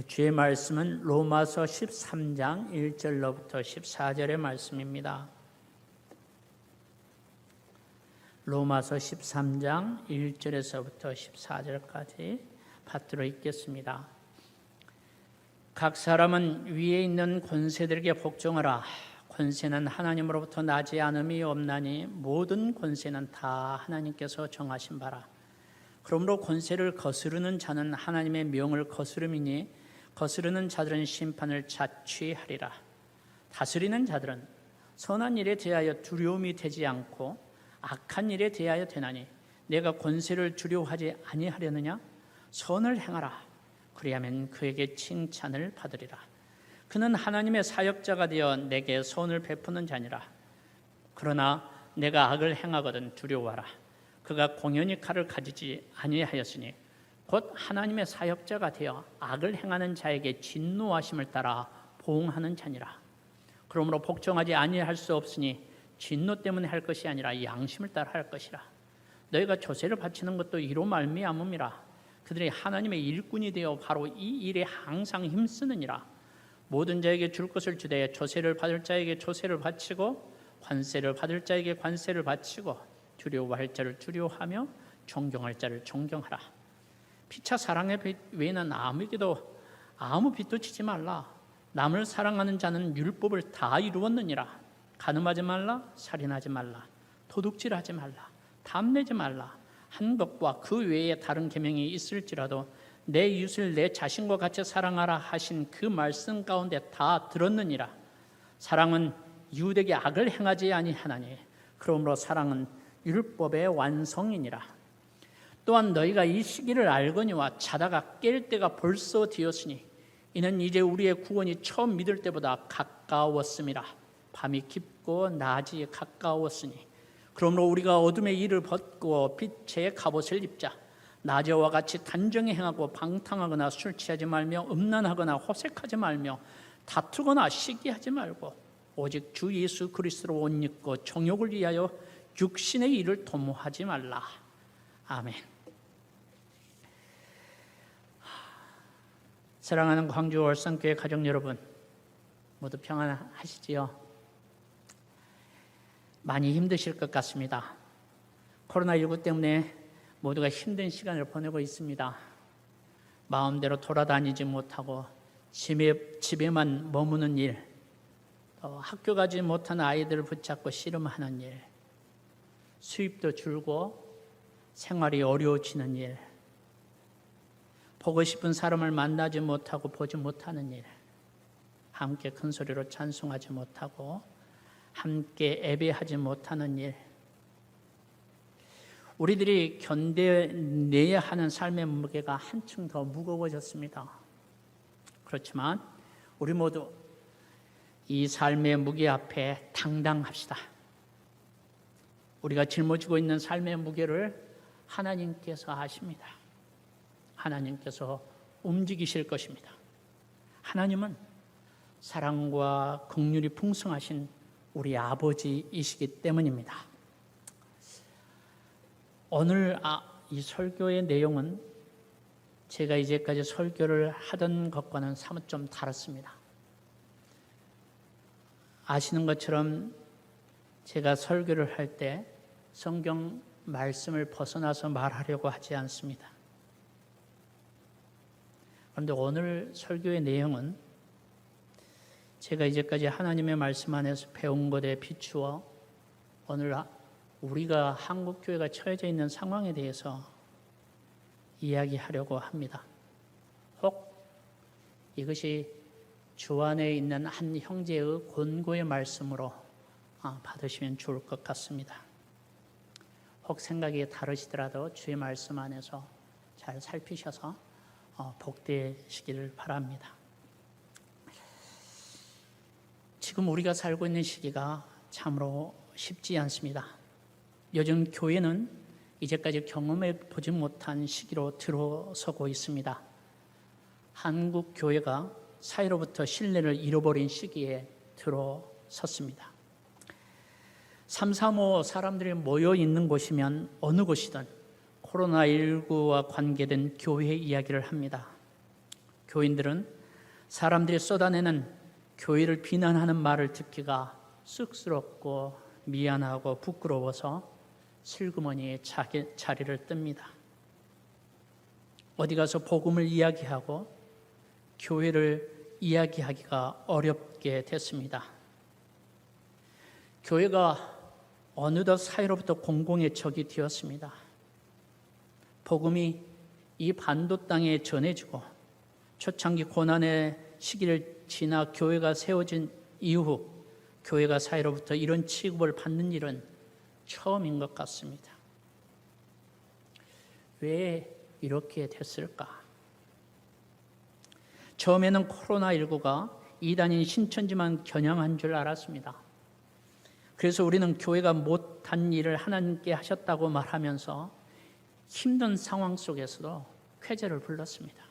주의 말씀은 로마서 13장 1절로부터 14절의 말씀입니다. 로마서 13장 1절에서부터 14절까지 받들어 읽겠습니다. 각 사람은 위에 있는 권세들에게 복종하라. 권세는 하나님으로부터 나지 않음이 없나니 모든 권세는 다 하나님께서 정하신 바라. 그러므로 권세를 거스르는 자는 하나님의 명을 거스름이니 거스르는 자들은 심판을 자취하리라. 다스리는 자들은 선한 일에 대하여 두려움이 되지 않고 악한 일에 대하여 되나니 내가 권세를 주려 하지 아니하려느냐? 선을 행하라. 그리하면 그에게 칭찬을 받으리라. 그는 하나님의 사역자가 되어 내게 선을 베푸는 자니라. 그러나 내가 악을 행하거든 두려워하라. 그가 공연히 칼을 가지지 아니하였으니 곧 하나님의 사역자가 되어 악을 행하는 자에게 진노하심을 따라 보응하는 자니라. 그러므로 복종하지 아니할 수 없으니 진노 때문에 할 것이 아니라 양심을 따라 할 것이라. 너희가 조세를 바치는 것도 이로 말미암음이라. 그들이 하나님의 일꾼이 되어 바로 이 일에 항상 힘쓰느니라. 모든 자에게 줄 것을 주되 조세를 받을 자에게 조세를 바치고 관세를 받을 자에게 관세를 바치고 두려워할 자를 두려워하며 존경할 자를 존경하라. 피차 사랑의 빛 외에는 아무에게도 아무 빚도 지지 말라. 남을 사랑하는 자는 율법을 다 이루었느니라. 간음하지 말라, 살인하지 말라, 도둑질하지 말라, 탐내지 말라. 한 것과 그 외에 다른 계명이 있을지라도 내 이웃을 내 자신과 같이 사랑하라 하신 그 말씀 가운데 다 들었느니라. 사랑은 이웃에게 악을 행하지 아니하나니 그러므로 사랑은 율법의 완성이니라. 또한 너희가 이 시기를 알거니와 자다가 깰 때가 벌써 되었으니 이는 이제 우리의 구원이 처음 믿을 때보다 가까웠음이라. 밤이 깊고 낮이 가까웠으니 그러므로 우리가 어둠의 일을 벗고 빛의 갑옷을 입자. 낮에와 같이 단정히 행하고 방탕하거나 술 취하지 말며 음란하거나 호색하지 말며 다투거나 시기하지 말고 오직 주 예수 그리스도로 옷 입고 정욕을 위하여 육신의 일을 도모하지 말라. 아멘. 사랑하는 광주 월성교회 가족 여러분, 모두 평안하시지요? 많이 힘드실 것 같습니다. 코로나19 때문에 모두가 힘든 시간을 보내고 있습니다. 마음대로 돌아다니지 못하고 집에만 머무는 일, 또 학교 가지 못한 아이들을 붙잡고 씨름하는 일, 수입도 줄고 생활이 어려워지는 일, 보고 싶은 사람을 만나지 못하고 보지 못하는 일, 함께 큰 소리로 찬송하지 못하고 함께 예배하지 못하는 일, 우리들이 견뎌내야 하는 삶의 무게가 한층 더 무거워졌습니다. 그렇지만 우리 모두 이 삶의 무게 앞에 당당합시다. 우리가 짊어지고 있는 삶의 무게를 하나님께서 아십니다. 하나님께서 움직이실 것입니다. 하나님은 사랑과 긍휼이 풍성하신 우리 아버지이시기 때문입니다. 오늘 이 설교의 내용은 제가 이제까지 설교를 하던 것과는 사뭇 좀 다릅니다. 아시는 것처럼 제가 설교를 할 때 성경 말씀을 벗어나서 말하려고 하지 않습니다. 그런데 오늘 설교의 내용은 제가 이제까지 하나님의 말씀 안에서 배운 것에 비추어 오늘 우리가 한국교회가 처해져 있는 상황에 대해서 이야기하려고 합니다. 혹 이것이 주 안에 있는 한 형제의 권고의 말씀으로 받으시면 좋을 것 같습니다. 혹 생각이 다르시더라도 주의 말씀 안에서 잘 살피셔서 복되시기를 바랍니다. 지금 우리가 살고 있는 시기가 참으로 쉽지 않습니다. 요즘 교회는 이제까지 경험해 보지 못한 시기로 들어서고 있습니다. 한국 교회가 사회로부터 신뢰를 잃어버린 시기에 들어섰습니다. 335 사람들이 모여 있는 곳이면 어느 곳이든 코로나19와 관계된 교회 이야기를 합니다. 교인들은 사람들이 쏟아내는 교회를 비난하는 말을 듣기가 쑥스럽고 미안하고 부끄러워서 슬그머니 자리를 뜹니다. 어디 가서 복음을 이야기하고 교회를 이야기하기가 어렵게 됐습니다. 교회가 어느덧 사회로부터 공공의 적이 되었습니다. 복음이 이 반도 땅에 전해지고 초창기 고난의 시기를 지나 교회가 세워진 이후 교회가 사회로부터 이런 취급을 받는 일은 처음인 것 같습니다. 왜 이렇게 됐을까? 처음에는 코로나19가 이단인 신천지만 겨냥한 줄 알았습니다. 그래서 우리는 교회가 못한 일을 하나님께 하셨다고 말하면서 힘든 상황 속에서도 쾌재를 불렀습니다.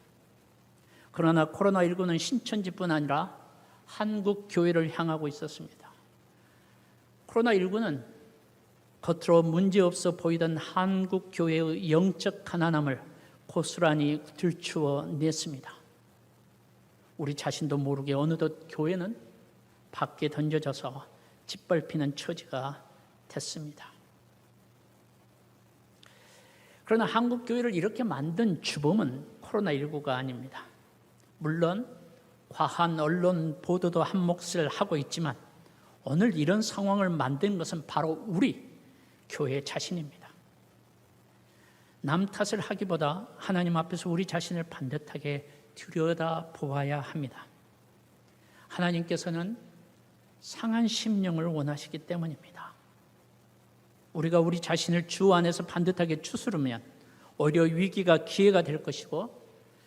그러나 코로나19는 신천지뿐 아니라 한국 교회를 향하고 있었습니다. 코로나19는 겉으로 문제없어 보이던 한국 교회의 영적 가난함을 고스란히 들추어 냈습니다. 우리 자신도 모르게 어느덧 교회는 밖에 던져져서 짓밟히는 처지가 됐습니다. 그러나 한국 교회를 이렇게 만든 주범은 코로나19가 아닙니다. 물론 과한 언론 보도도 한 몫을 하고 있지만 오늘 이런 상황을 만든 것은 바로 우리 교회 자신입니다. 남 탓을 하기보다 하나님 앞에서 우리 자신을 반듯하게 들여다 보아야 합니다. 하나님께서는 상한 심령을 원하시기 때문입니다. 우리가 우리 자신을 주 안에서 반듯하게 추스르면 오히려 위기가 기회가 될 것이고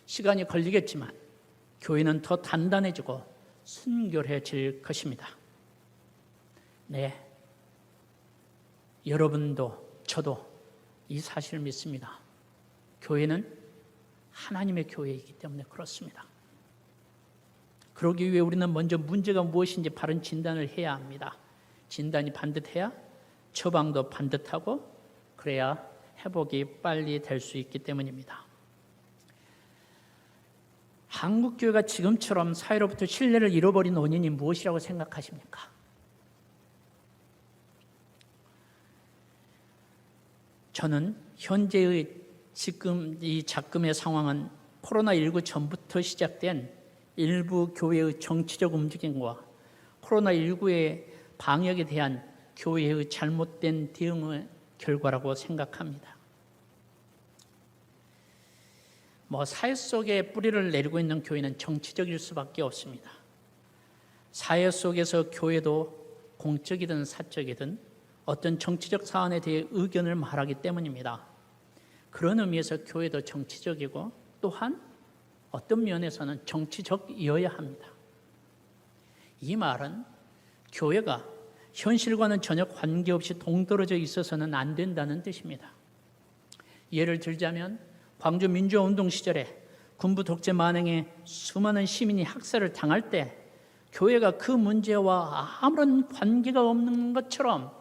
시간이 걸리겠지만 교회는 더 단단해지고 순결해질 것입니다. 네, 여러분도 저도 이 사실을 믿습니다. 교회는 하나님의 교회이기 때문에 그렇습니다. 그러기 위해 우리는 먼저 문제가 무엇인지 바른 진단을 해야 합니다. 진단이 반듯해야 처방도 반듯하고 그래야 회복이 빨리 될 수 있기 때문입니다. 한국 교회가 지금처럼 사회로부터 신뢰를 잃어버린 원인이 무엇이라고 생각하십니까? 저는 현재의 지금 이 작금의 상황은 코로나19 전부터 시작된 일부 교회의 정치적 움직임과 코로나19의 방역에 대한 교회의 잘못된 대응의 결과라고 생각합니다. 사회 속에 뿌리를 내리고 있는 교회는 정치적일 수밖에 없습니다. 사회 속에서 교회도 공적이든 사적이든 어떤 정치적 사안에 대해 의견을 말하기 때문입니다. 그런 의미에서 교회도 정치적이고 또한 어떤 면에서는 정치적이어야 합니다. 이 말은 교회가 현실과는 전혀 관계없이 동떨어져 있어서는 안 된다는 뜻입니다. 예를 들자면 광주 민주화운동 시절에 군부 독재 만행에 수많은 시민이 학살을 당할 때 교회가 그 문제와 아무런 관계가 없는 것처럼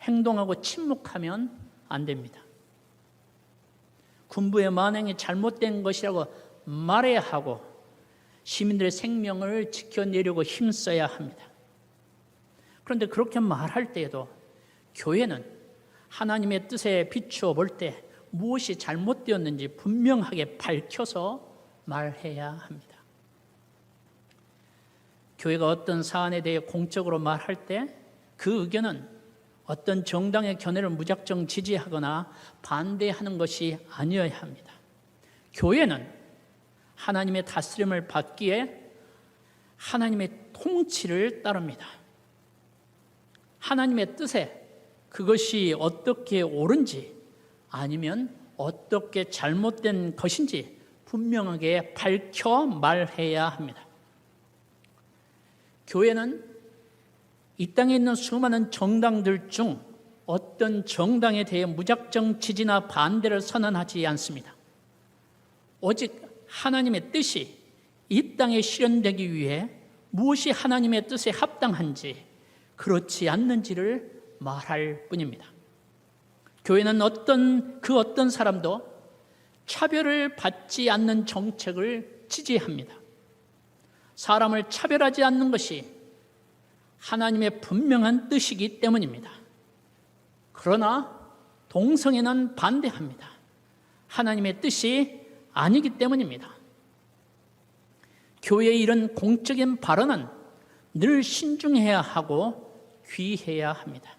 행동하고 침묵하면 안 됩니다. 군부의 만행이 잘못된 것이라고 말해야 하고 시민들의 생명을 지켜내려고 힘써야 합니다. 그런데 그렇게 말할 때에도 교회는 하나님의 뜻에 비추어 볼 때 무엇이 잘못되었는지 분명하게 밝혀서 말해야 합니다. 교회가 어떤 사안에 대해 공적으로 말할 때 그 의견은 어떤 정당의 견해를 무작정 지지하거나 반대하는 것이 아니어야 합니다. 교회는 하나님의 다스림을 받기에 하나님의 통치를 따릅니다. 하나님의 뜻에 그것이 어떻게 옳은지 아니면 어떻게 잘못된 것인지 분명하게 밝혀 말해야 합니다. 교회는 이 땅에 있는 수많은 정당들 중 어떤 정당에 대해 무작정 지지나 반대를 선언하지 않습니다. 오직 하나님의 뜻이 이 땅에 실현되기 위해 무엇이 하나님의 뜻에 합당한지 그렇지 않는지를 말할 뿐입니다. 교회는 어떤 사람도 차별을 받지 않는 정책을 지지합니다. 사람을 차별하지 않는 것이 하나님의 분명한 뜻이기 때문입니다. 그러나 동성애는 반대합니다. 하나님의 뜻이 아니기 때문입니다. 교회의 이런 공적인 발언은 늘 신중해야 하고 귀해야 합니다.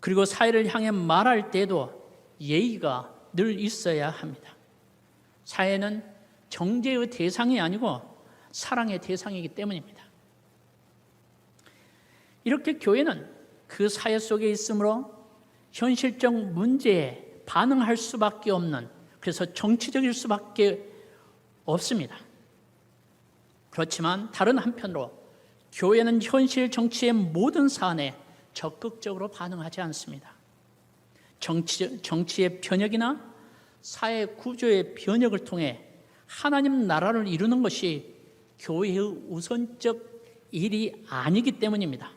그리고 사회를 향해 말할 때도 예의가 늘 있어야 합니다. 사회는 정죄의 대상이 아니고 사랑의 대상이기 때문입니다. 이렇게 교회는 그 사회 속에 있으므로 현실적 문제에 반응할 수밖에 없는, 그래서 정치적일 수밖에 없습니다. 그렇지만 다른 한편으로 교회는 현실 정치의 모든 사안에 적극적으로 반응하지 않습니다. 정치의 변혁이나 사회 구조의 변혁을 통해 하나님 나라를 이루는 것이 교회의 우선적 일이 아니기 때문입니다.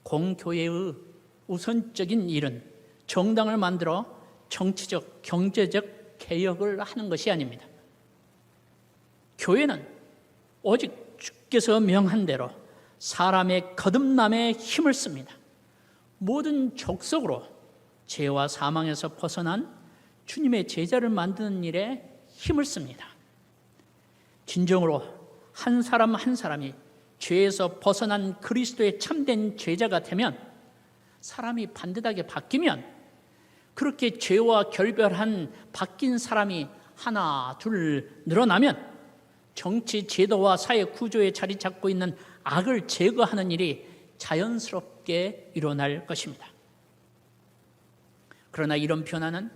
공교회의 우선적인 일은 정당을 만들어 정치적, 경제적 개혁을 하는 것이 아닙니다. 교회는 오직 주께서 명한 대로 사람의 거듭남에 힘을 씁니다. 모든 족속으로 죄와 사망에서 벗어난 주님의 제자를 만드는 일에 힘을 씁니다. 진정으로 한 사람 한 사람이 죄에서 벗어난 그리스도의 참된 제자가 되면, 사람이 반듯하게 바뀌면, 그렇게 죄와 결별한 바뀐 사람이 하나 둘 늘어나면 정치 제도와 사회 구조에 자리 잡고 있는 악을 제거하는 일이 자연스럽게 일어날 것입니다. 그러나 이런 변화는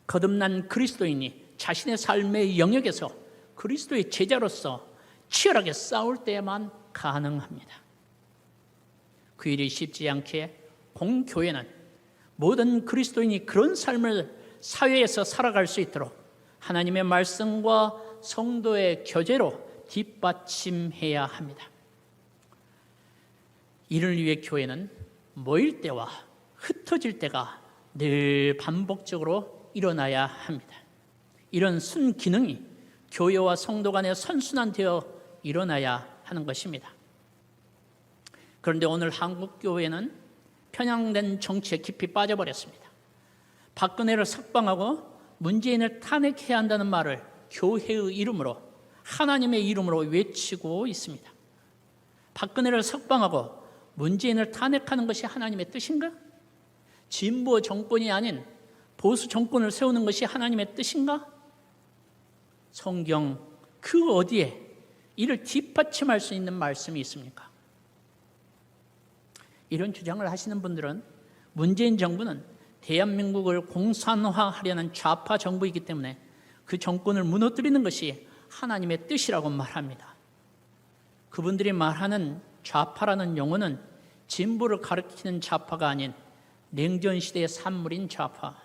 거듭난 그리스도인이 자신의 삶의 영역에서 그리스도의 제자로서 치열하게 싸울 때에만 가능합니다. 그 일이 쉽지 않기에 공교회는 모든 그리스도인이 그런 삶을 사회에서 살아갈 수 있도록 하나님의 말씀과 성도의 교제로 뒷받침해야 합니다. 이를 위해 교회는 모일 때와 흩어질 때가 늘 반복적으로 일어나야 합니다. 이런 순기능이 교회와 성도 간에 선순환되어 일어나야 하는 것입니다. 그런데 오늘 한국 교회는 편향된 정치에 깊이 빠져버렸습니다. 박근혜를 석방하고 문재인을 탄핵해야 한다는 말을 교회의 이름으로, 하나님의 이름으로 외치고 있습니다. 박근혜를 석방하고 문재인을 탄핵하는 것이 하나님의 뜻인가? 진보 정권이 아닌 보수 정권을 세우는 것이 하나님의 뜻인가? 성경 그 어디에 이를 뒷받침할 수 있는 말씀이 있습니까? 이런 주장을 하시는 분들은 문재인 정부는 대한민국을 공산화하려는 좌파 정부이기 때문에 그 정권을 무너뜨리는 것이 하나님의 뜻이라고 말합니다. 그분들이 말하는 좌파라는 용어는 진보를 가리키는 좌파가 아닌 냉전시대의 산물인 좌파,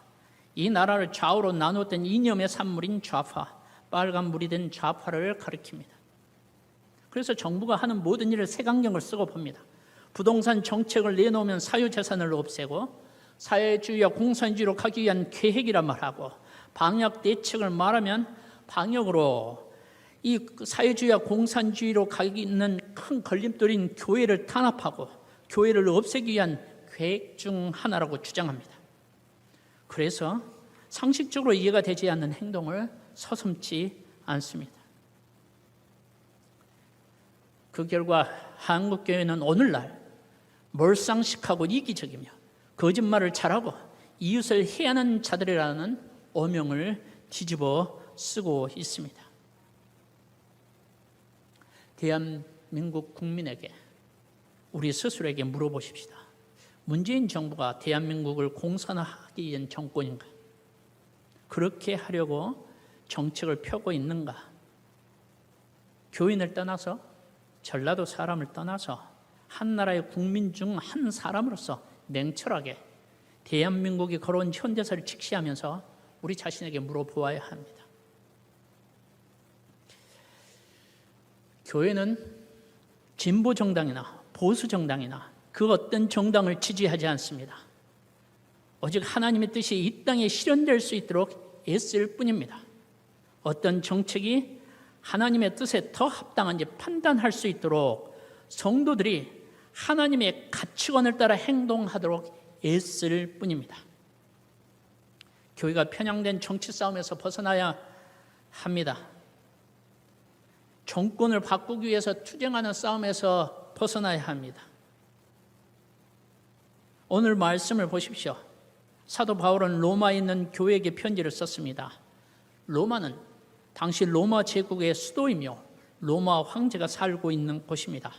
이 나라를 좌우로 나누었던 이념의 산물인 좌파, 빨간물이 된 좌파를 가리킵니다. 그래서 정부가 하는 모든 일을 색안경을 쓰고 봅니다. 부동산 정책을 내놓으면 사유재산을 없애고 사회주의와 공산주의로 가기 위한 계획이라 말하고, 방역 대책을 말하면 방역으로 이 사회주의와 공산주의로 가기 있는 큰 걸림돌인 교회를 탄압하고 교회를 없애기 위한 계획 중 하나라고 주장합니다. 그래서 상식적으로 이해가 되지 않는 행동을 서슴지 않습니다. 그 결과 한국교회는 오늘날 몰상식하고 이기적이며 거짓말을 잘하고 이웃을 해하는 자들이라는 오명을 뒤집어 쓰고 있습니다. 대한민국 국민에게, 우리 스스로에게 물어보십시다. 문재인 정부가 대한민국을 공산화하기 위한 정권인가? 그렇게 하려고 정책을 펴고 있는가? 교인을 떠나서, 전라도 사람을 떠나서 한 나라의 국민 중 한 사람으로서 냉철하게 대한민국이 걸어온 현대사를 직시하면서 우리 자신에게 물어보아야 합니다. 교회는 진보 정당이나 보수 정당이나 그 어떤 정당을 지지하지 않습니다. 오직 하나님의 뜻이 이 땅에 실현될 수 있도록 애쓸 뿐입니다. 어떤 정책이 하나님의 뜻에 더 합당한지 판단할 수 있도록 성도들이 하나님의 가치관을 따라 행동하도록 애쓸 뿐입니다. 교회가 편향된 정치 싸움에서 벗어나야 합니다. 정권을 바꾸기 위해서 투쟁하는 싸움에서 벗어나야 합니다. 오늘 말씀을 보십시오. 사도 바울은 로마에 있는 교회에게 편지를 썼습니다. 로마는 당시 로마 제국의 수도이며 로마 황제가 살고 있는 곳입니다.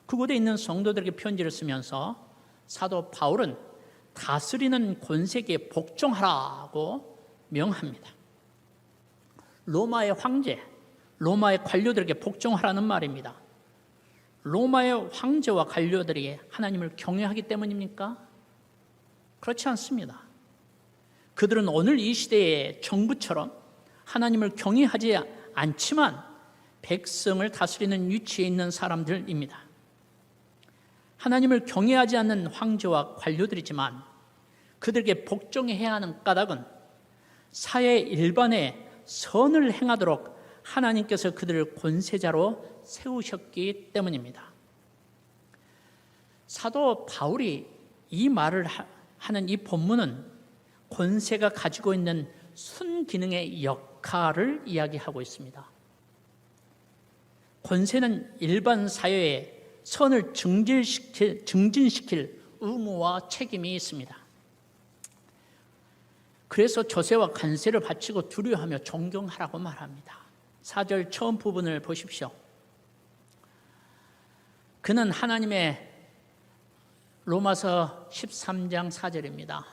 그곳에 있는 성도들에게 편지를 쓰면서 사도 바울은 다스리는 권세에게 복종하라고 명합니다. 로마의 황제, 로마의 관료들에게 복종하라는 말입니다. 로마의 황제와 관료들이 하나님을 경외하기 때문입니까? 그렇지 않습니다. 그들은 오늘 이 시대의 정부처럼 하나님을 경외하지 않지만 백성을 다스리는 위치에 있는 사람들입니다. 하나님을 경외하지 않는 황제와 관료들이지만 그들에게 복종해야 하는 까닭은 사회 일반에 선을 행하도록 하나님께서 그들을 권세자로 세우셨기 때문입니다. 사도 바울이 이 말을 하는 이 본문은 권세가 가지고 있는 순기능의 역할을 이야기하고 있습니다. 권세는 일반 사회에 선을 증진시킬 의무와 책임이 있습니다. 그래서 조세와 관세를 바치고 두려워하며 존경하라고 말합니다. 4절 처음 부분을 보십시오. 그는 하나님의 로마서 13장 4절입니다.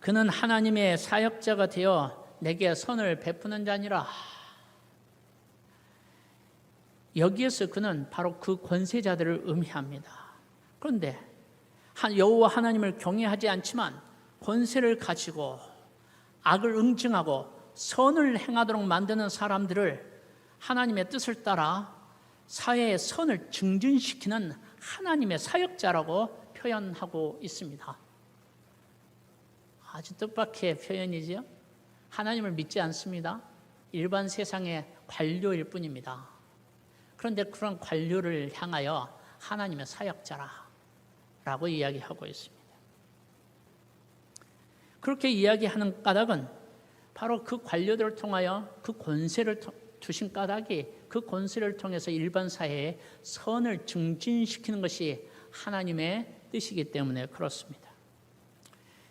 그는 하나님의 사역자가 되어 내게 선을 베푸는 자니라. 여기에서 그는 바로 그 권세자들을 의미합니다. 그런데 여호와 하나님을 경외하지 않지만 권세를 가지고 악을 응징하고 선을 행하도록 만드는 사람들을 하나님의 뜻을 따라 사회의 선을 증진시키는 하나님의 사역자라고 표현하고 있습니다. 아주 뜻밖의 표현이죠. 하나님을 믿지 않습니다. 일반 세상의 관료일 뿐입니다. 그런데 그런 관료를 향하여 하나님의 사역자라고 이야기하고 있습니다. 그렇게 이야기하는 까닭은 바로 그 관료들을 통하여 그 권세를 주신 까닭이 그 권세를 통해서 일반 사회에 선을 증진시키는 것이 하나님의 뜻이기 때문에 그렇습니다.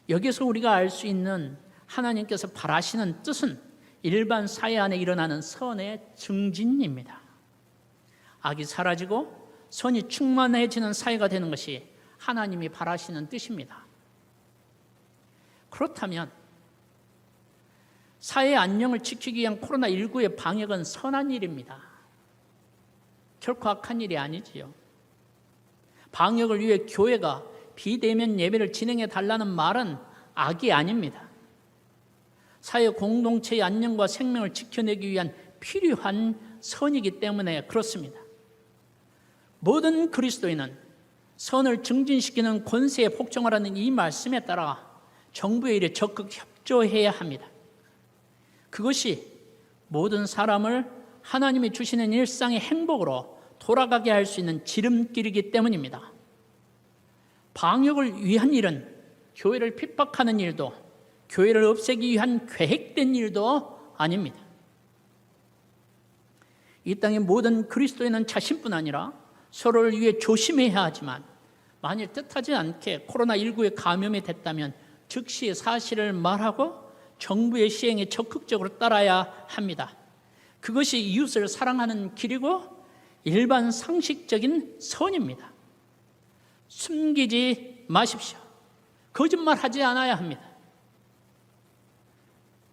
여기서 우리가 알 수 있는 하나님께서 바라시는 뜻은 일반 사회 안에 일어나는 선의 증진입니다. 악이 사라지고 선이 충만해지는 사회가 되는 것이 하나님이 바라시는 뜻입니다. 그렇다면 사회의 안녕을 지키기 위한 코로나19의 방역은 선한 일입니다. 결코 악한 일이 아니지요. 방역을 위해 교회가 비대면 예배를 진행해 달라는 말은 악이 아닙니다. 사회 공동체의 안녕과 생명을 지켜내기 위한 필요한 선이기 때문에 그렇습니다. 모든 그리스도인은 선을 증진시키는 권세에 복종하라는 이 말씀에 따라 정부의 일에 적극 협조해야 합니다. 그것이 모든 사람을 하나님이 주시는 일상의 행복으로 돌아가게 할 수 있는 지름길이기 때문입니다. 방역을 위한 일은 교회를 핍박하는 일도 교회를 없애기 위한 계획된 일도 아닙니다. 이 땅의 모든 그리스도인은 자신뿐 아니라 서로를 위해 조심해야 하지만 만일 뜻하지 않게 코로나19에 감염이 됐다면 즉시 사실을 말하고 정부의 시행에 적극적으로 따라야 합니다. 그것이 이웃을 사랑하는 길이고 일반 상식적인 선입니다. 숨기지 마십시오. 거짓말하지 않아야 합니다.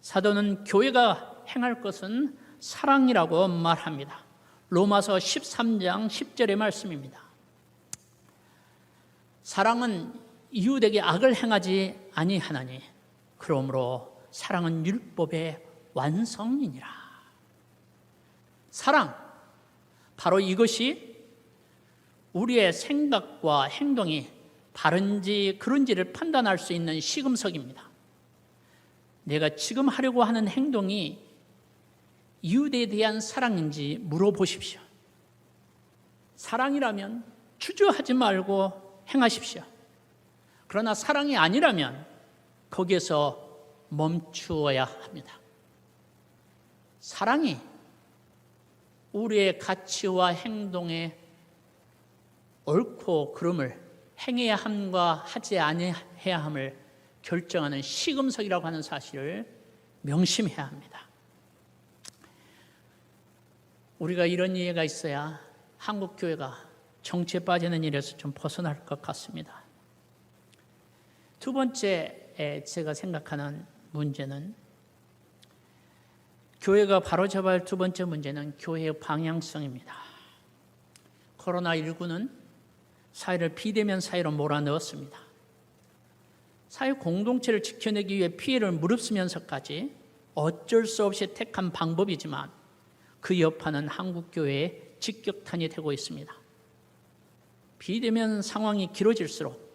사도는 교회가 행할 것은 사랑이라고 말합니다. 로마서 13장 10절의 말씀입니다. 사랑은 이웃에게 악을 행하지 아니하나니 그러므로 사랑은 율법의 완성이니라. 사랑, 바로 이것이 우리의 생각과 행동이 바른지 그른지를 판단할 수 있는 시금석입니다. 내가 지금 하려고 하는 행동이 이웃에 대한 사랑인지 물어보십시오. 사랑이라면 주저하지 말고 행하십시오. 그러나 사랑이 아니라면 거기에서 멈추어야 합니다. 사랑이 우리의 가치와 행동에 옳고 그름을 행해야 함과 하지 아니해야 함을 결정하는 시금석이라고 하는 사실을 명심해야 합니다. 우리가 이런 이해가 있어야 한국 교회가 정치에 빠지는 일에서 좀 벗어날 것 같습니다. 두 번째 제가 생각하는 문제는, 교회가 바로잡아야 할 두 번째 문제는 교회의 방향성입니다. 코로나19는 사회를 비대면 사회로 몰아넣었습니다. 사회 공동체를 지켜내기 위해 피해를 무릅쓰면서까지 어쩔 수 없이 택한 방법이지만 그 여파는 한국교회의 직격탄이 되고 있습니다. 비대면 상황이 길어질수록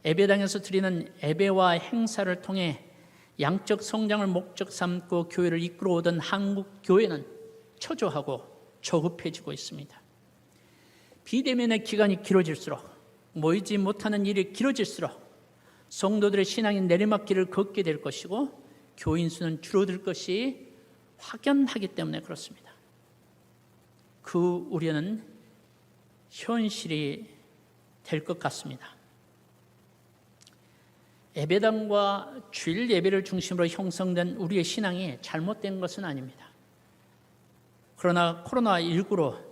예배당에서 드리는 예배와 행사를 통해 양적 성장을 목적 삼고 교회를 이끌어오던 한국교회는 초조하고 조급해지고 있습니다. 비대면의 기간이 길어질수록, 모이지 못하는 일이 길어질수록 성도들의 신앙이 내리막길을 걷게 될 것이고 교인 수는 줄어들 것이 확연하기 때문에 그렇습니다. 그 우려는 현실이 될 것 같습니다. 예배당과 주일 예배를 중심으로 형성된 우리의 신앙이 잘못된 것은 아닙니다. 그러나 코로나19로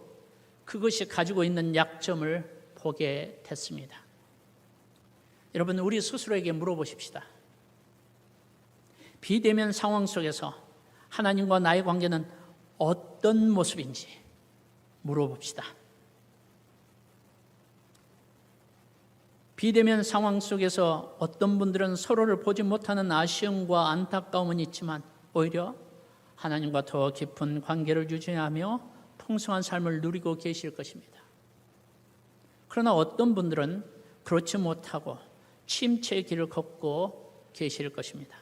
그것이 가지고 있는 약점을 보게 됐습니다. 여러분, 우리 스스로에게 물어보십시다. 비대면 상황 속에서 하나님과 나의 관계는 어떤 모습인지 물어봅시다. 비대면 상황 속에서 어떤 분들은 서로를 보지 못하는 아쉬움과 안타까움은 있지만 오히려 하나님과 더 깊은 관계를 유지하며 풍성한 삶을 누리고 계실 것입니다. 그러나 어떤 분들은 그렇지 못하고 침체의 길을 걷고 계실 것입니다.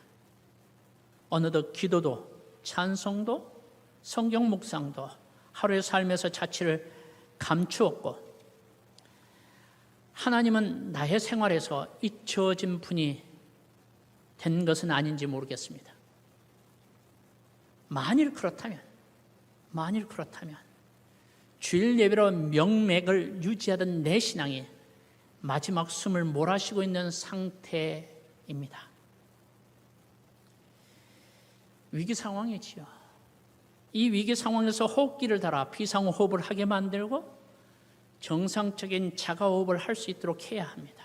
어느덧 기도도, 찬송도, 성경 묵상도 하루의 삶에서 자취를 감추었고, 하나님은 나의 생활에서 잊혀진 분이 된 것은 아닌지 모르겠습니다. 만일 그렇다면 주일 예배로 명맥을 유지하던 내 신앙이 마지막 숨을 몰아쉬고 있는 상태입니다. 위기 상황이지요. 이 위기 상황에서 호흡기를 달아 비상호흡을 하게 만들고 정상적인 자가호흡을 할 수 있도록 해야 합니다.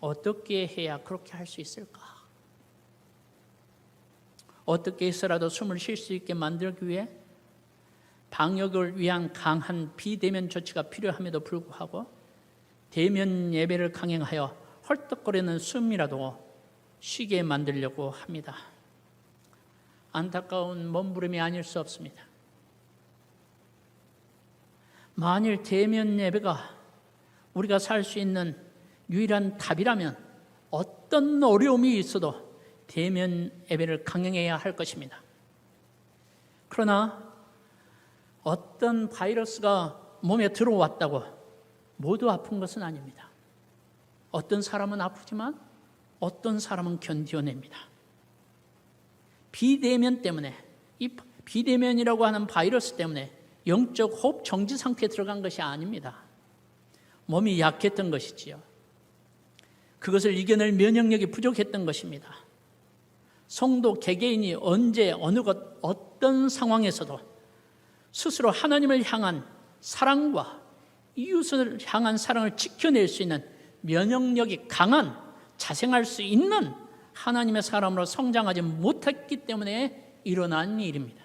어떻게 해야 그렇게 할 수 있을까? 어떻게 해서라도 숨을 쉴 수 있게 만들기 위해 방역을 위한 강한 비대면 조치가 필요함에도 불구하고 대면 예배를 강행하여 헐떡거리는 숨이라도 쉬게 만들려고 합니다. 안타까운 몸부림이 아닐 수 없습니다. 만일 대면 예배가 우리가 살 수 있는 유일한 답이라면 어떤 어려움이 있어도 대면 예배를 강행해야 할 것입니다. 그러나 어떤 바이러스가 몸에 들어왔다고 모두 아픈 것은 아닙니다. 어떤 사람은 아프지만 어떤 사람은 견뎌냅니다. 비대면 때문에, 이 비대면이라고 하는 바이러스 때문에 영적 호흡 정지 상태에 들어간 것이 아닙니다. 몸이 약했던 것이지요. 그것을 이겨낼 면역력이 부족했던 것입니다. 성도 개개인이 언제 어느 것 어떤 상황에서도 스스로 하나님을 향한 사랑과 이웃을 향한 사랑을 지켜낼 수 있는 면역력이 강한, 자생할 수 있는 하나님의 사람으로 성장하지 못했기 때문에 일어난 일입니다.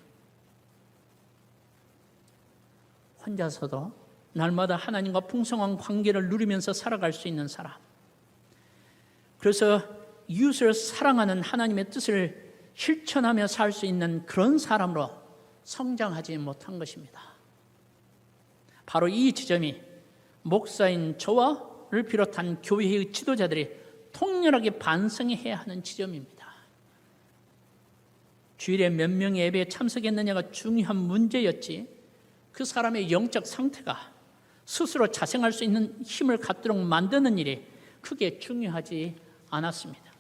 혼자서도 날마다 하나님과 풍성한 관계를 누리면서 살아갈 수 있는 사람, 그래서 이웃을 사랑하는 하나님의 뜻을 실천하며 살 수 있는 그런 사람으로 성장하지 못한 것입니다. 바로 이 지점이 목사인 저와를 비롯한 교회의 지도자들이 통렬하게 반성해야 하는 지점입니다. 주일에 몇 명의 예배에 참석했느냐가 중요한 문제였지, 그 사람의 영적 상태가 스스로 자생할 수 있는 힘을 갖도록 만드는 일이 크게 중요하지 않았습니다.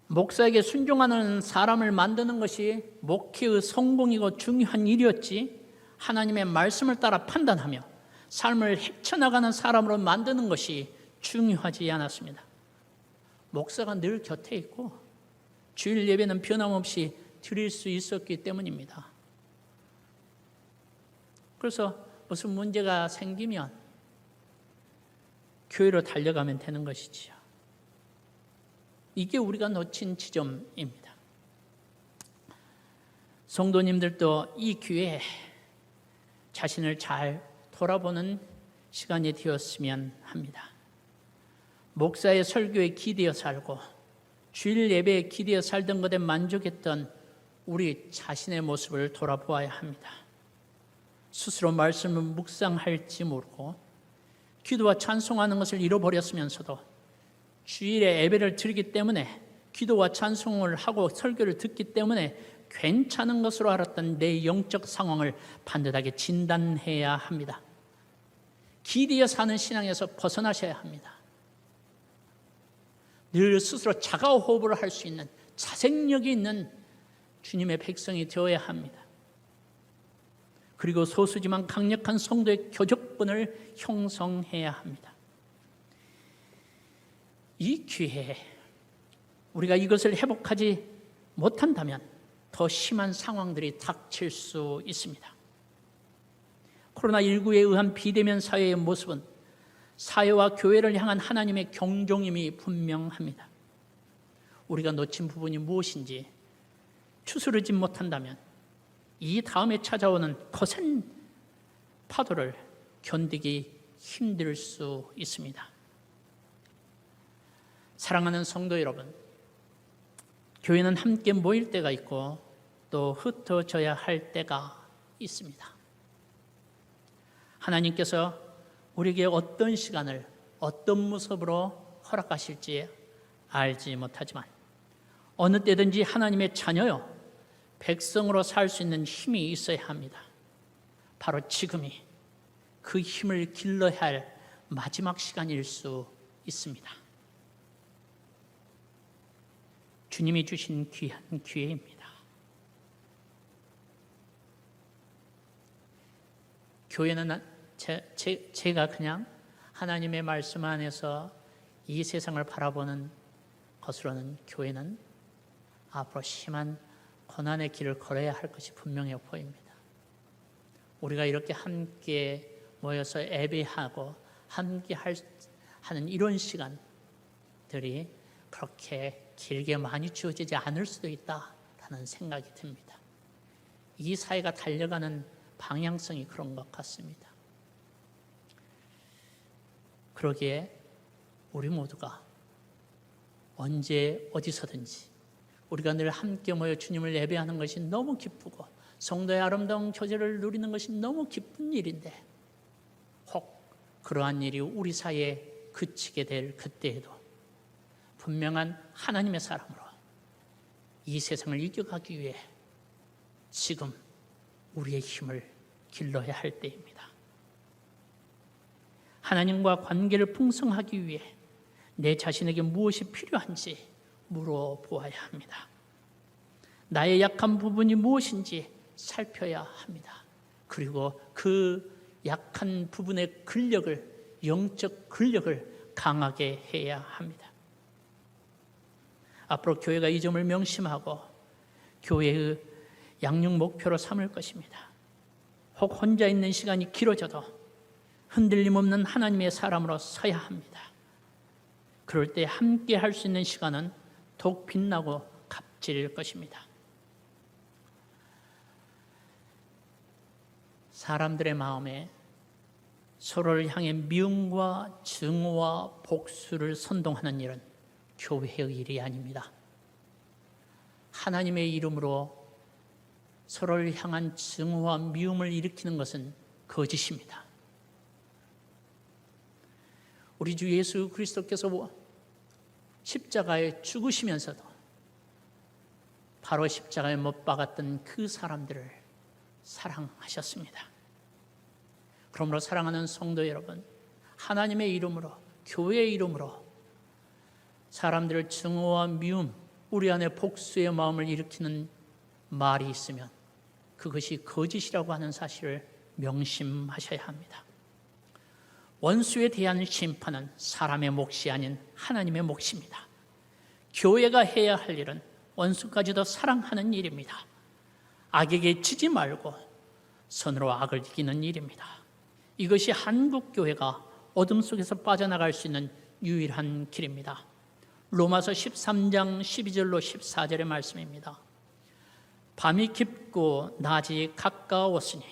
목사에게 순종하는 사람을 만드는 것이 목회의 성공이고 중요한 일이었지, 하나님의 말씀을 따라 판단하며 삶을 헤쳐나가는 사람으로 만드는 것이 중요하지 않았습니다. 목사가 늘 곁에 있고 주일 예배는 변함없이 드릴 수 있었기 때문입니다. 그래서 무슨 문제가 생기면 교회로 달려가면 되는 것이지요. 이게 우리가 놓친 지점입니다. 성도님들도 이 기회에 자신을 잘 돌아보는 시간이 되었으면 합니다. 목사의 설교에 기대어 살고 주일 예배에 기대어 살던 것에 만족했던 우리 자신의 모습을 돌아보아야 합니다. 스스로 말씀을 묵상할지 모르고 기도와 찬송하는 것을 잃어버렸으면서도 주일에 예배를 드리기 때문에, 기도와 찬송을 하고 설교를 듣기 때문에 괜찮은 것으로 알았던 내 영적 상황을 반듯하게 진단해야 합니다. 기대어 사는 신앙에서 벗어나셔야 합니다. 늘 스스로 자가 호흡을 할 수 있는 자생력이 있는 주님의 백성이 되어야 합니다. 그리고 소수지만 강력한 성도의 교적분을 형성해야 합니다. 이 기회에 우리가 이것을 회복하지 못한다면 더 심한 상황들이 닥칠 수 있습니다. 코로나19에 의한 비대면 사회의 모습은 사회와 교회를 향한 하나님의 경종임이 분명합니다. 우리가 놓친 부분이 무엇인지 추스르지 못한다면 이 다음에 찾아오는 거센 파도를 견디기 힘들 수 있습니다. 사랑하는 성도 여러분, 교회는 함께 모일 때가 있고 또 흩어져야 할 때가 있습니다. 하나님께서 우리에게 어떤 시간을 어떤 모습으로 허락하실지 알지 못하지만 어느 때든지 하나님의 자녀요, 백성으로 살 수 있는 힘이 있어야 합니다. 바로 지금이 그 힘을 길러야 할 마지막 시간일 수 있습니다. 주님이 주신 귀한 기회입니다. 교회는 제가 그냥 하나님의 말씀 안에서 이 세상을 바라보는 것으로는 교회는 앞으로 심한 고난의 길을 걸어야 할 것이 분명해 보입니다. 우리가 이렇게 함께 모여서 예배하고 함께 하는 이런 시간들이 그렇게 길게 많이 주어지지 않을 수도 있다라는 생각이 듭니다. 이 사회가 달려가는 방향성이 그런 것 같습니다. 그러기에 우리 모두가 언제 어디서든지 우리가 늘 함께 모여 주님을 예배하는 것이 너무 기쁘고 성도의 아름다운 교제를 누리는 것이 너무 기쁜 일인데, 혹 그러한 일이 우리 사이에 그치게 될 그때에도 분명한 하나님의 사람으로 이 세상을 이겨가기 위해 지금 우리의 힘을 길러야 할 때입니다. 하나님과 관계를 풍성하기 위해 내 자신에게 무엇이 필요한지 물어보아야 합니다. 나의 약한 부분이 무엇인지 살펴야 합니다. 그리고 그 약한 부분의 근력을, 영적 근력을 강하게 해야 합니다. 앞으로 교회가 이 점을 명심하고 교회의 양육 목표로 삼을 것입니다. 혹 혼자 있는 시간이 길어져도 흔들림 없는 하나님의 사람으로 서야 합니다. 그럴 때 함께 할 수 있는 시간은 더욱 빛나고 값질 것입니다. 사람들의 마음에 서로를 향해 미움과 증오와 복수를 선동하는 일은 교회의 일이 아닙니다. 하나님의 이름으로 서로를 향한 증오와 미움을 일으키는 것은 거짓입니다. 우리 주 예수 그리스도께서 십자가에 죽으시면서도 바로 십자가에 못 박았던 그 사람들을 사랑하셨습니다. 그러므로 사랑하는 성도 여러분, 하나님의 이름으로, 교회의 이름으로 사람들을 증오와 미움, 우리 안에 복수의 마음을 일으키는 말이 있으면 그것이 거짓이라고 하는 사실을 명심하셔야 합니다. 원수에 대한 심판은 사람의 몫이 아닌 하나님의 몫입니다. 교회가 해야 할 일은 원수까지도 사랑하는 일입니다. 악에게 지지 말고 선으로 악을 이기는 일입니다. 이것이 한국 교회가 어둠 속에서 빠져나갈 수 있는 유일한 길입니다. 로마서 13장 12절로 14절의 말씀입니다. 밤이 깊고 낮이 가까웠으니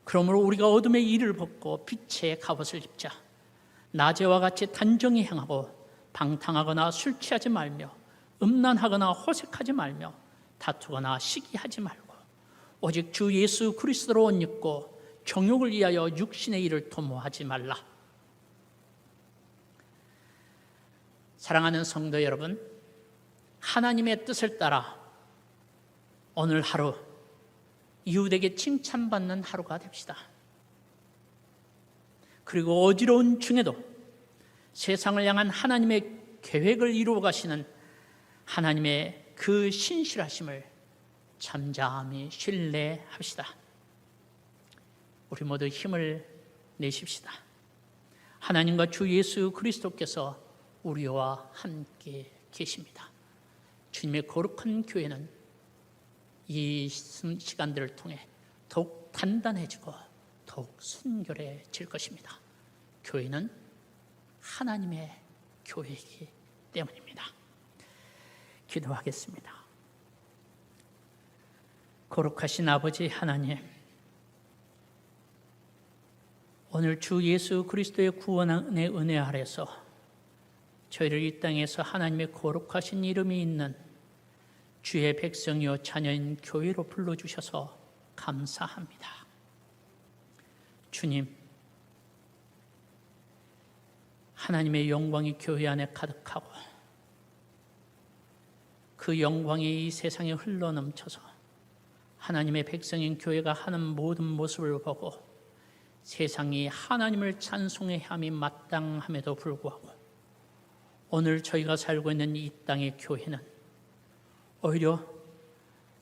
그러므로 우리가 어둠의 일을 벗고 빛의 갑옷을 입자. 낮에와 같이 단정히 행하고 방탕하거나 술 취하지 말며 음란하거나 호색하지 말며 다투거나 시기하지 말고 오직 주 예수 그리스도로 옷 입고 정욕을 위하여 육신의 일을 도모하지 말라. 사랑하는 성도 여러분, 하나님의 뜻을 따라 오늘 하루 이웃에게 칭찬받는 하루가 됩시다. 그리고 어지러운 중에도 세상을 향한 하나님의 계획을 이루어 가시는 하나님의 그 신실하심을 잠잠히 신뢰합시다. 우리 모두 힘을 내십시다. 하나님과 주 예수 그리스도께서 우리와 함께 계십니다. 주님의 거룩한 교회는 이 시간들을 통해 더욱 단단해지고 더욱 순결해질 것입니다. 교회는 하나님의 교회이기 때문입니다. 기도하겠습니다. 거룩하신 아버지 하나님, 오늘 주 예수 그리스도의 구원의 은혜 아래서 저희를 이 땅에서 하나님의 거룩하신 이름이 있는 주의 백성이요 자녀인 교회로 불러주셔서 감사합니다. 주님, 하나님의 영광이 교회 안에 가득하고 그 영광이 이 세상에 흘러넘쳐서 하나님의 백성인 교회가 하는 모든 모습을 보고 세상이 하나님을 찬송해야 함이 마땅함에도 불구하고 오늘 저희가 살고 있는 이 땅의 교회는 오히려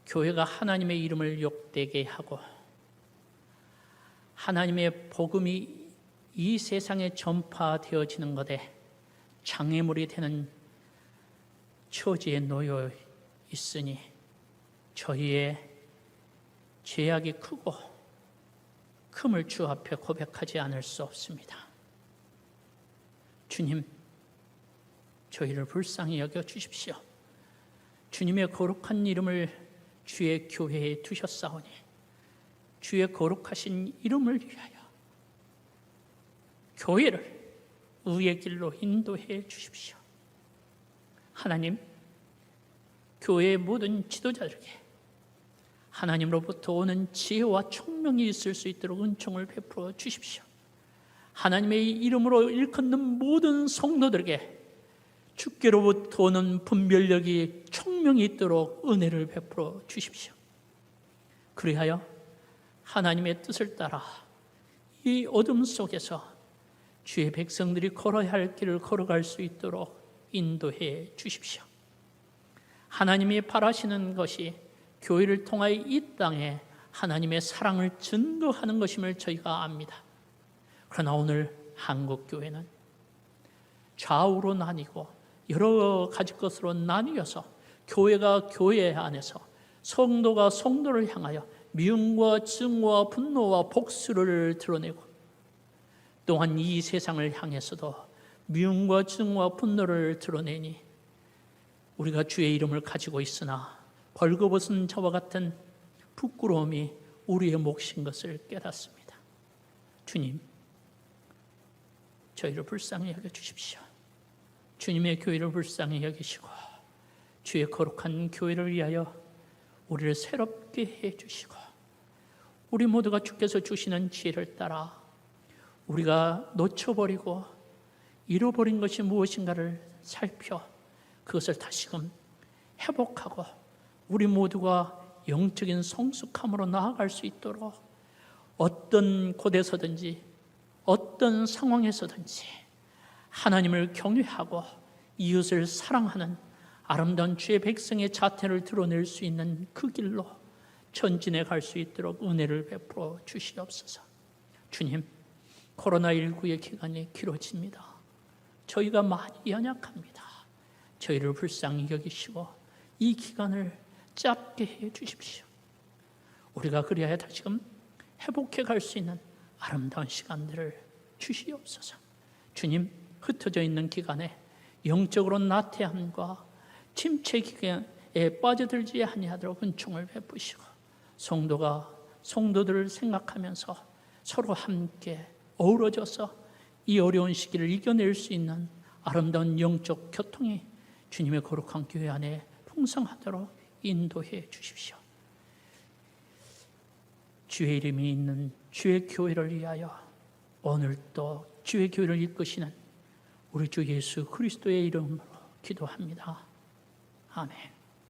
교회가 하나님의 이름을 욕되게 하고 하나님의 복음이 이 세상에 전파되어지는 것에 장애물이 되는 처지에 놓여 있으니 저희의 죄악이 크고 큼을 주 앞에 고백하지 않을 수 없습니다. 주님, 저희를 불쌍히 여겨 주십시오. 주님의 거룩한 이름을 주의 교회에 두셨사오니 주의 거룩하신 이름을 위하여 교회를 의의 길로 인도해 주십시오. 하나님, 교회의 모든 지도자들에게 하나님으로부터 오는 지혜와 총명이 있을 수 있도록 은총을 베풀어 주십시오. 하나님의 이름으로 일컫는 모든 성도들에게 주께로부터 오는 분별력이 총명이 있도록 은혜를 베풀어 주십시오. 그리하여 하나님의 뜻을 따라 이 어둠 속에서 주의 백성들이 걸어야 할 길을 걸어갈 수 있도록 인도해 주십시오. 하나님이 바라시는 것이 교회를 통하여 이 땅에 하나님의 사랑을 증거하는 것임을 저희가 압니다. 그러나 오늘 한국교회는 좌우로 나뉘고 여러 가지 것으로 나뉘어서 교회가 교회 안에서 성도가 성도를 향하여 미움과 증오와 분노와 복수를 드러내고 또한 이 세상을 향해서도 미움과 증오와 분노를 드러내니 우리가 주의 이름을 가지고 있으나 벌거벗은 저와 같은 부끄러움이 우리의 몫인 것을 깨닫습니다. 주님, 저희를 불쌍히 여겨주십시오. 주님의 교회를 불쌍히 여기시고 주의 거룩한 교회를 위하여 우리를 새롭게 해주시고 우리 모두가 주께서 주시는 지혜를 따라 우리가 놓쳐버리고 잃어버린 것이 무엇인가를 살펴 그것을 다시금 회복하고 우리 모두가 영적인 성숙함으로 나아갈 수 있도록 어떤 곳에서든지 어떤 상황에서든지 하나님을 경외하고 이웃을 사랑하는 아름다운 주의 백성의 자태를 드러낼 수 있는 그 길로 전진해 갈 수 있도록 은혜를 베풀어 주시옵소서. 주님, 코로나19의 기간이 길어집니다. 저희가 많이 연약합니다. 저희를 불쌍히 여기시고 이 기간을 짧게 해 주십시오. 우리가 그리하여 다시금 회복해 갈 수 있는 아름다운 시간들을 주시옵소서. 주님, 흩어져 있는 기간에 영적으로 나태함과 침체 기간에 빠져들지 아니하도록 은총을 베푸시고 성도들을 생각하면서 서로 함께 어우러져서 이 어려운 시기를 이겨낼 수 있는 아름다운 영적 교통이 주님의 거룩한 교회 안에 풍성하도록 인도해 주십시오. 주의 이름이 있는 주의 교회를 위하여 오늘도 주의 교회를 이끄시는 우리 주 예수 그리스도의 이름으로 기도합니다. 아멘.